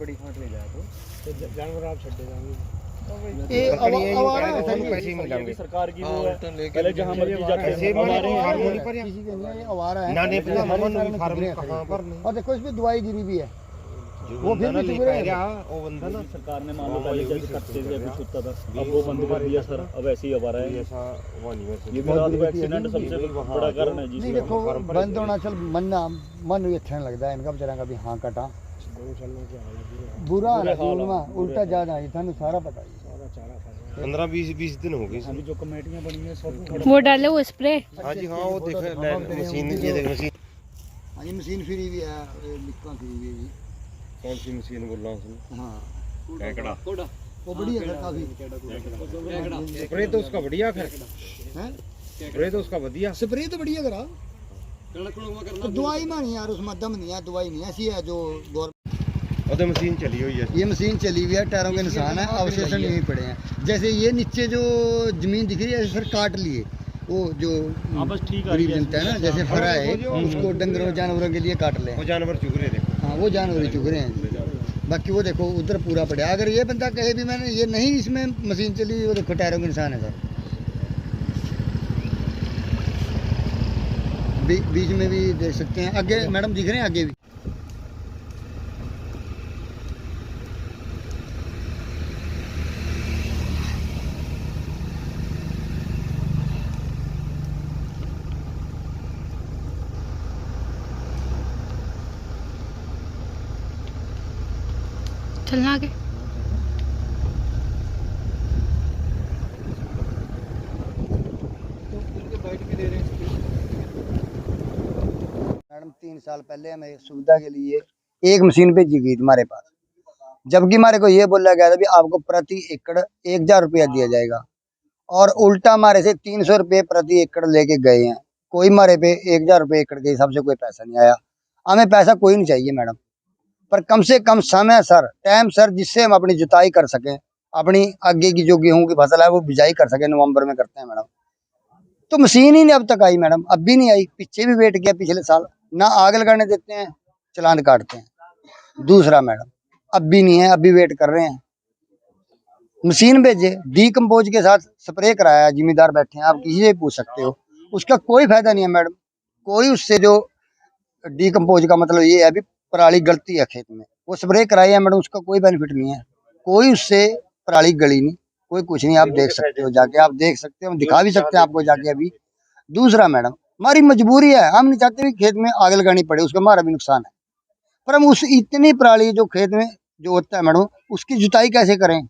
बड़ी खाट ले जाए तो जानवर आप छड्डे जाएंगे पैसे ही मिलेंगे सरकार की वो है पहले जहाँ मर्जी जाते हैं और देखो इसमें दवाई गिरी भी है वो फिर भी सरकार ने मान लो पहले जैसे कच्चे से कुछ होता था अब वो बंद कर दिया सर अब ऐसे ही आवारा है ये भी रात को एक्सीडेंट सबसे बड़ा कारण है जी। नहीं देखो बंद होना चल मन भी अच्छा नहीं लगता है इनका बेचारा का भी हाँ कटा बुरा उल्टा ज्यादा है था सारा पता है 15-20 दिन हो गए अभी जो कमेटियां बनी है सब वो डाले वो स्प्रे। हाँ जी हाँ वो देख मशीन ये देख मशीन हाँ ये मशीन फ्री भी है लिक्का फ्री भी है कौन सी मशीन बोल रहा हूँ हाँ कैकड़ा वो बढ़िया है काफी स्प्रे तो उसका बढ़िया है हैं स्प्रे तो उसका बढ़िया स्प्रे तो बढ़िया करा तो दवाई में नहीं यार उसमें दम नहीं है दवाई नहीं ऐसी है जो और मशीन चली हुई है ये मशीन चली हुई है टायरों के निशान है अवशेषण यहीं पड़े हैं जैसे ये नीचे जो जमीन दिख रही है सर काट लिए वो जो बस ठीक गरीब जनता है ना जैसे फरा है उसको डंगरों जानवरों के लिए काट ले वो जानवर चुग रहे थे हाँ वो जानवर चुग रहे हैं बाकी वो देखो उधर पूरा पड़ा अगर ये बंदा कहे भी मैंने ये नहीं इसमें मशीन चली वो देखो टायरों के निशान है सर बीच में भी देख सकते हैं आगे मैडम दिख रहे हैं आगे भी चलना आगे। मैडम 3 साल पहले हमें सुविधा के लिए एक मशीन भेजी गई थी हमारे पास जबकि हमारे को ये बोला गया था भी आपको प्रति एकड़ 1000 रुपया दिया जाएगा और उल्टा हमारे से 300 रुपये प्रति एकड़ लेके गए हैं कोई हमारे पे 1000 रुपये एकड़ के हिसाब से कोई पैसा नहीं आया हमें पैसा कोई नहीं चाहिए मैडम पर कम से कम समय सर टाइम सर जिससे हम अपनी जुताई कर सकें अपनी आगे की जो गेहूं की फसल है वो बिजाई कर सकें नवंबर में करते हैं मैडम तो मशीन ही नहीं अब तक आई मैडम अब भी नहीं आई पीछे भी वेट किया पिछले साल ना आग लगाने देते हैं चलान काटते हैं दूसरा मैडम अब भी नहीं है अब भी वेट कर रहे हैं मशीन भेजे डीकम्पोज के साथ स्प्रे कराया जिम्मेदार बैठे हैं आप किसी से पूछ सकते हो उसका कोई फायदा नहीं है मैडम कोई उससे जो डीकम्पोज का मतलब ये है अभी पराली गलती है खेत में वो स्प्रे कराई है मैडम उसका कोई बेनिफिट नहीं है कोई उससे पराली गली नहीं कोई कुछ नहीं आप देख सकते हो जाके आप देख सकते हो दिखा भी सकते हैं आपको जाके अभी दूसरा मैडम हमारी मजबूरी है हम नहीं चाहते कि खेत में आग लगानी पड़े उसका हमारा भी नुकसान है पर हम उस इतनी पराली जो खेत में जो होता है मैडम उसकी जुताई कैसे करें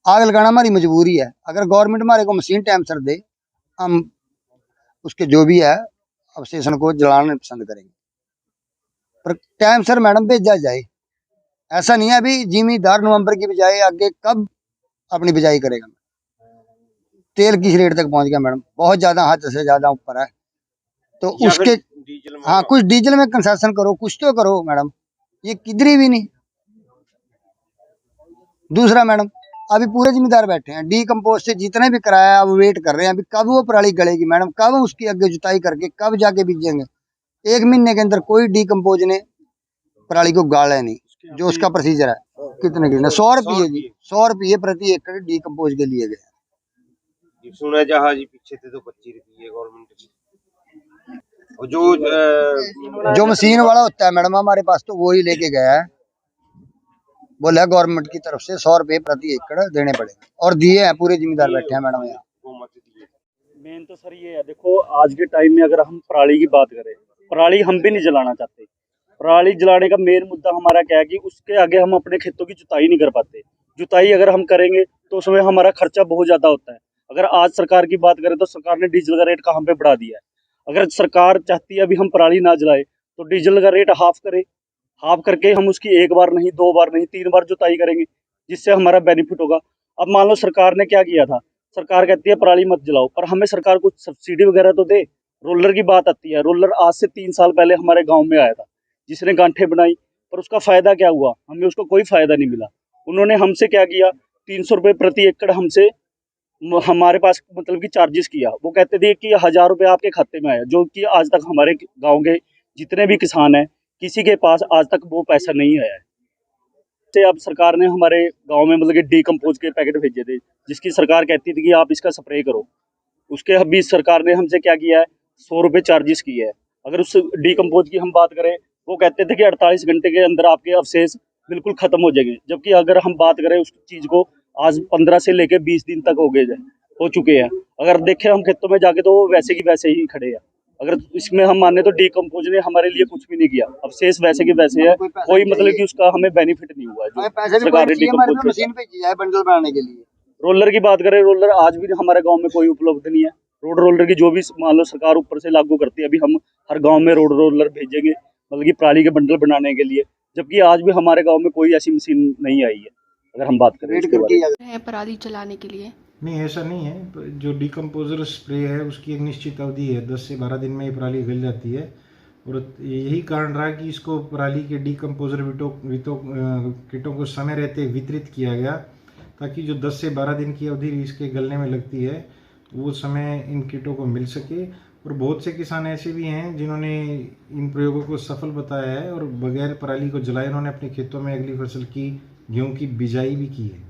आग लगाना हमारी मजबूरी है अगर गवर्नमेंट हमारे को मशीन टाइम सर दे हम उसके जो भी है अवशेषण को जलाना पसंद करेंगे पर टाइम सर मैडम भेजा जाए ऐसा नहीं है अभी जिम्मेदार नवंबर की बजाय आगे कब अपनी बिजाई करेगा तेल किस रेट तक पहुंच गया मैडम बहुत ज्यादा हद से ज्यादा ऊपर है तो उसके हाँ कुछ डीजल में कंसेशन करो कुछ तो करो मैडम ये किधरी भी नहीं दूसरा मैडम अभी पूरे जिम्मेदार बैठे हैं डीकम्पोज से जितने भी कराया अब वेट कर रहे हैं अभी कब वो पराली गलेगी मैडम कब उसकी आगे जुताई करके कब जाके बीजेंगे 1 महीने के अंदर कोई डीकम्पोज ने पराली को गाड़ा नहीं जो उसका प्रोसीजर है कितने 100 रुपये जी 100 रुपये प्रति एकड़ डीकम्पोज के लिए गए सुना जहाज पीछे थे तो 25 रुपये गवर्नमेंट और जो मशीन वाला होता है मैडम हमारे पास तो वो ही लेके गया है बोला गवर्नमेंट की तरफ से 100 रुपये प्रति एकड़ देने पड़ेगा और दिए हैं पूरे जिम्मेदार बैठे हैं मैडम यहाँ मेन तो सर ये है देखो आज के टाइम में अगर हम पराली की बात करें पराली हम भी नहीं जलाना चाहते पराली जलाने का मेन मुद्दा हमारा क्या है कि उसके आगे हम अपने खेतों की जुताई नहीं कर पाते जुताई अगर हम करेंगे तो उसमें हमारा खर्चा बहुत ज्यादा होता है अगर आज सरकार की बात करें तो सरकार ने डीजल का रेट कहाँ पे बढ़ा दिया है अगर सरकार चाहती है अभी हम पराली ना जलाए तो डीजल का रेट हाफ करे हाफ करके हम उसकी 1 बार नहीं 2 बार नहीं 3 बार जुताई करेंगे जिससे हमारा बेनिफिट होगा अब मान लो सरकार ने क्या किया था सरकार कहती है पराली मत जलाओ पर हमें सरकार कुछ सब्सिडी वगैरह तो दे रोलर की बात आती है रोलर आज से 3 साल पहले हमारे गाँव में आया था जिसने गांठें बनाई पर उसका फायदा क्या हुआ हमें उसको कोई फायदा नहीं मिला उन्होंने हमसे क्या किया 300 रुपये प्रति एकड़ हमसे हमारे पास मतलब कि चार्जेस किया वो कहते थे कि 1000 रुपये आपके खाते में आया जो कि आज तक हमारे गांव के जितने भी किसान हैं किसी के पास आज तक वो पैसा नहीं आया है से अब सरकार ने हमारे गांव में मतलब कि डीकम्पोज के पैकेट भेजे थे, जिसकी सरकार कहती थी कि आप इसका स्प्रे करो। उसके बीच सरकार ने हमसे क्या किया है, 100 रुपये चार्जेस किए है। अगर उस डीकम्पोज की हम बात करें, वो कहते थे कि 48 घंटे के अंदर आपके अवशेष बिल्कुल खत्म हो जाएंगे, जबकि अगर हम बात करें उस चीज को, आज 15 से लेके 20 दिन तक हो चुके हैं। अगर देखें हम खेतों में जाके तो वो वैसे की वैसे ही खड़े हैं। अगर इसमें हम माने तो डीकम्पोज ने हमारे लिए कुछ भी नहीं किया, अवशेष वैसे के वैसे है, कोई मतलब कि उसका हमें बेनिफिट नहीं हुआ है जो हमें पैसे भी सरकार ने चाहिए, हमारे डीकम्पोज पे भेजा। मशीन भेजी है बंडल बनाने के लिए। रोलर की बात करें, रोलर आज भी हमारे गांव में कोई उपलब्ध नहीं है। रोड रोलर की जो भी मान लो सरकार ऊपर से लागू करती है, अभी हम हर गांव में रोड रोलर भेजेंगे मतलब कि पराली के बंडल बनाने के लिए, जबकि आज भी हमारे गांव में कोई ऐसी मशीन नहीं आई है। अगर हम बात करें वेट इसके बारे करके में, है पराली जलाने के लिए। नहीं, ऐसा नहीं है। जो डिकम्पोजर स्प्रे है उसकी एक निश्चित अवधि है, 10 से 12 दिन में ये पराली गल जाती है। और यही कारण रहा कि इसको पराली के डिकम्पोजर किटों को समय रहते वितरित किया गया, ताकि जो 10 से 12 दिन की अवधि इसके गलने में लगती है वो समय इन किटों को मिल सके। और बहुत से किसान ऐसे भी हैं जिन्होंने इन प्रयोगों को सफल बताया है और बगैर पराली को जलाए उन्होंने अपने खेतों में अगली फसल की गेहूँ की बिजाई भी की है।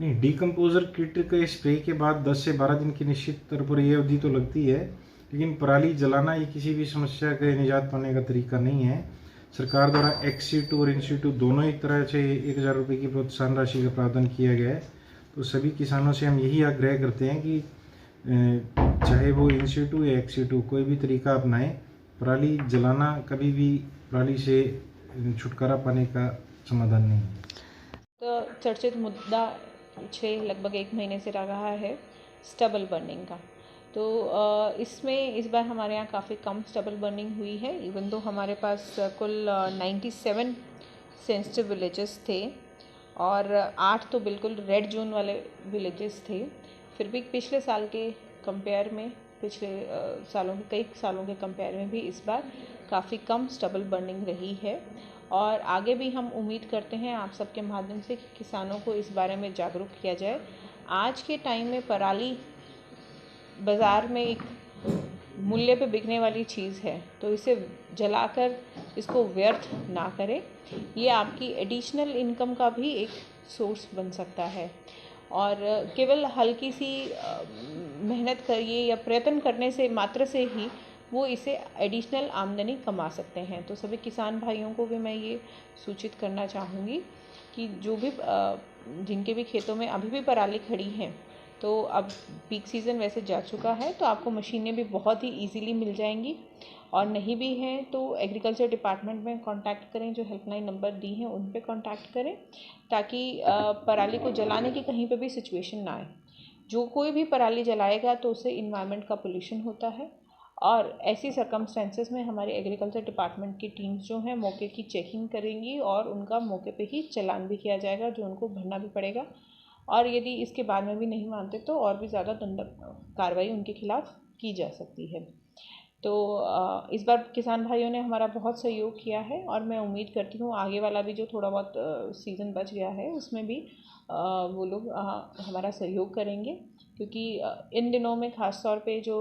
नहीं, डीकम्पोजर किट के स्प्रे के बाद 10 से 12 दिन की निश्चित तौर पर ये अवधि तो लगती है, लेकिन पराली जलाना ये किसी भी समस्या के निजात पाने का तरीका नहीं है। सरकार द्वारा एक्स-2 और इन-2 दोनों ही तरह से 1000 रुपये की प्रोत्साहन राशि का प्रावधान किया गया है। तो सभी किसानों से हम यही आग्रह करते हैं कि चाहे वो इन-2 या एक्स-2 कोई भी तरीका अपनाएं, पराली जलाना कभी भी पराली से छुटकारा पाने का समाधान नहीं है। तो चर्चित मुद्दा लगभग 1 महीने से रहा है स्टबल बर्निंग का। तो इसमें इस बार हमारे यहाँ काफ़ी कम स्टबल बर्निंग हुई है, इवन दो हमारे पास कुल 97 सेंसिटिव विलेजेस थे और 8 तो बिल्कुल रेड जोन वाले विलेजेस थे। फिर भी पिछले साल के कंपेयर में, पिछले कई सालों के कंपेयर में भी इस बार काफ़ी कम स्टबल बर्निंग रही है। और आगे भी हम उम्मीद करते हैं आप सबके माध्यम से कि किसानों को इस बारे में जागरूक किया जाए। आज के टाइम में पराली बाज़ार में एक मूल्य पे बिकने वाली चीज़ है, तो इसे जलाकर इसको व्यर्थ ना करें। ये आपकी एडिशनल इनकम का भी एक सोर्स बन सकता है और केवल हल्की सी मेहनत करिए या प्रयत्न करने से मात्र से ही वो इसे एडिशनल आमदनी कमा सकते हैं। तो सभी किसान भाइयों को भी मैं ये सूचित करना चाहूँगी कि जो भी जिनके भी खेतों में अभी भी पराली खड़ी हैं, तो अब पीक सीज़न वैसे जा चुका है, तो आपको मशीनें भी बहुत ही इजीली मिल जाएंगी। और नहीं भी हैं तो एग्रीकल्चर डिपार्टमेंट में कांटेक्ट करें, जो हेल्पलाइन नंबर दी हैं उन पे कांटेक्ट करें, ताकि पराली को जलाने की कहीं पे भी सिचुएशन ना आए। जो कोई भी पराली जलाएगा तो उससे इन्वायरमेंट का पोल्यूशन होता है और ऐसी सर्कमस्टेंसेस में हमारे एग्रीकल्चर डिपार्टमेंट की टीम्स जो हैं मौके की चेकिंग करेंगी और उनका मौके पे ही चालान भी किया जाएगा, जो उनको भरना भी पड़ेगा। और यदि इसके बाद में भी नहीं मानते तो और भी ज़्यादा दंड कार्रवाई उनके खिलाफ़ की जा सकती है। तो इस बार किसान भाइयों ने हमारा बहुत सहयोग किया है और मैं उम्मीद करती हूँ आगे वाला भी जो थोड़ा बहुत सीज़न बच गया है उसमें भी वो लोग हमारा सहयोग करेंगे, क्योंकि इन दिनों में ख़ास तौर पे जो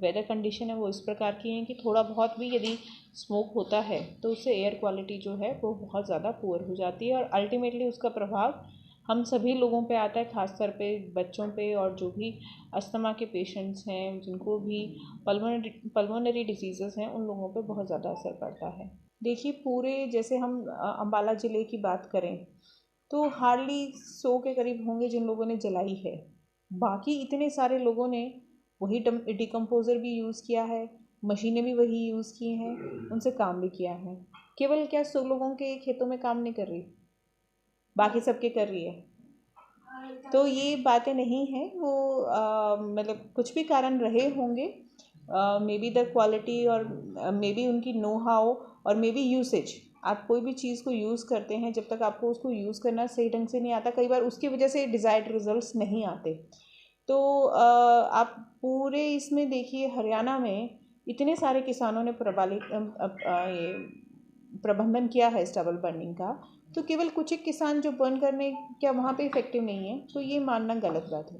वेदर कंडीशन है वो इस प्रकार की हैं कि थोड़ा बहुत भी यदि स्मोक होता है तो उससे एयर क्वालिटी जो है वो बहुत ज़्यादा पुअर हो जाती है और अल्टीमेटली उसका प्रभाव हम सभी लोगों पे आता है, ख़ास तौर पे बच्चों पे और जो भी अस्थमा के पेशेंट्स हैं, जिनको भी पल्मोनरी डिसीज़ेस हैं, उन लोगों पे बहुत ज़्यादा असर पड़ता है। देखिए, पूरे जैसे हम अम्बाला ज़िले की बात करें तो हार्डली 100 के करीब होंगे जिन लोगों ने जलाई है। बाकी इतने सारे लोगों ने वही डिकम्पोज़र भी यूज़ किया है, मशीनें भी वही यूज़ की हैं, उनसे काम भी किया है। केवल क्या 100 लोगों के खेतों में काम नहीं कर रही, बाकी सबके कर रही है। तो ये बातें नहीं हैं, वो मतलब कुछ भी कारण रहे होंगे, मे बी द क्वालिटी और मे बी उनकी नो हाउ और मे बी यूसेज। आप कोई भी चीज़ को यूज़ करते हैं, जब तक आपको उसको यूज़ करना सही ढंग से नहीं आता, कई बार उसकी वजह से डिज़ायर्ड रिजल्ट्स नहीं आते। तो आप पूरे इसमें देखिए, हरियाणा में इतने सारे किसानों ने ये प्रबंधन किया है स्टबल बर्निंग का, तो केवल कुछ एक किसान जो बर्न करने क्या वहाँ पे इफ़ेक्टिव नहीं है, तो ये मानना गलत बात है।